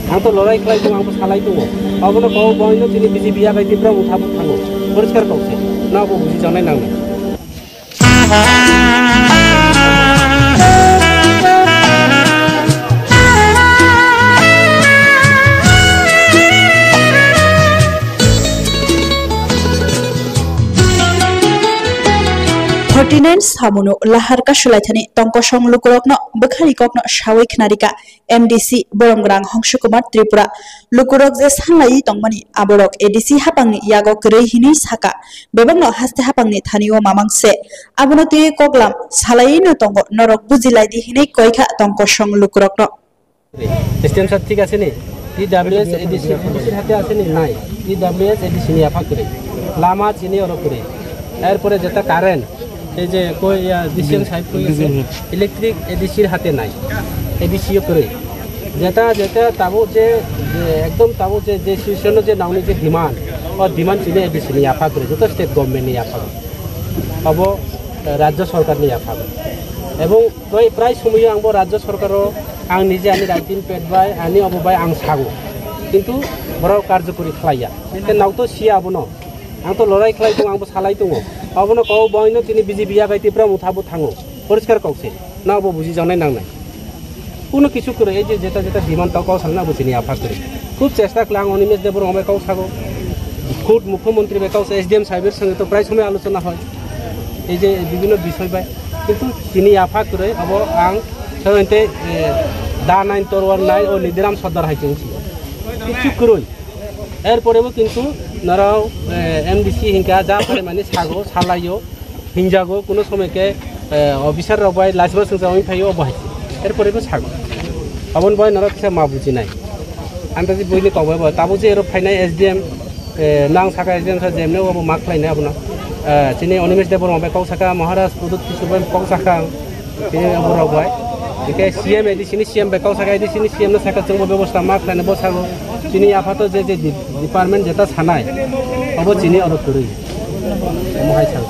आं तो लड़ाई खाई दो आंखौ सालाय दङ अबनो कौ बयनो दिनै बिजेपिया बायदिफ्रा उथाबो थाङो परिष्कार खावसे ना बो बुजि जानाय नांगौ Hortinens Hamuno Lahar Kashulaitani Tonkosong Lukurokno Bakharikokno Shawik Narika MDC Boromgrang Hongshukumar Tripura Lukurok Sanlai Tongmani Aborok ADC Hapangni Yago Grehini Saka Bebangno Haste Hapangni Tanio Mamangse Abonoti Koglam Salaino Tongo Norok Buzilaidi Hine Koika Tonkosong Lukurokno System ঠিক আছে নি TWS ADC হাতে আছে নি নাই TWS ADC নি আফা করে লামা চিনি অর করে এরপরে যেটা কারেন্ট এই যে কই ডিসিএম সাইড কই ইলেকট্রিক এডিসির হাতে নাই এডিসিও করে যেটা যেটা তাবো যে একদম তাবো যে যে সিচুয়েশন যে নাউনি যে ডিমান্ড ও ডিমান্ড চিনে এডিসি নি আফা করে যত স্টেট গভর্নমেন্ট নি আফা হবো রাজ্য সরকার নি আফা এবং প্রায় সময় আংবো রাজ্য সরকারও आं निजे आंनि राइटिं पेडबाय आंनि अबबाय आं सागो किन्तु बर कार्यकरि खालाया नावतो सिया आबनो आंतो लड़ाई खालाय दङ आंबो सालाय दङ अबनो कौ बयनो दिनै बिजेपिया बायदिफ्रा उथाबो थाङो परिष्कार खावसे ना बो बुजि जानाय नांनाय কোনো কিছু করে এই যে যেটা যেটা ডিমান্ড তাও সালনা বুঝিনি আফা করে খুব চেষ্টা করলাম অনিমেষ দেবর আমি কাউ সাগো খুদ মুখ্যমন্ত্রী বেকাউ এসডিএম সাহেবের সঙ্গে তো প্রায় সময় আলোচনা হয় এই যে বিভিন্ন বিষয় বাই কিন্তু তিনি আফা করে অব আং সাধারণতে দা নাইন তরওয়ার নাই ও নিদিরাম সর্দার হাইছেন কিছু করুন এরপরেও কিন্তু নারাও এমডিসি হিংকা যা পরে মানে সাগো সালাইও হিংজাগো কোনো সময়কে অফিসার রবাই লাইসেন্স সংজামি ফাইও অবহাইছে এরপরেও সাগো অবন বয় নারা কিছু মা বুঝি নাই আন্দাজি বইলে কবাই বয় তাবো যে এর ফাইনাই এসডিএম নাং সাকা এসডিএম সা যেমনে অব মাক লাইনাই আবনা চিনি অনিমেষ দেবর অবাই কাউ সাকা মহারাজ প্রদত্ত সুবাই কাউ সাকা চিনি of রবাই Jika CM di sini CM bekau sakai di sini CM na sakai cengbo ବ୍ୟବস্থা মাক লাইনে বসাগো চিনি আপাতত যে যে ডিপার্টমেন্ট যেটা ছানায় অব চিনি অরক করি মহাই ছাগো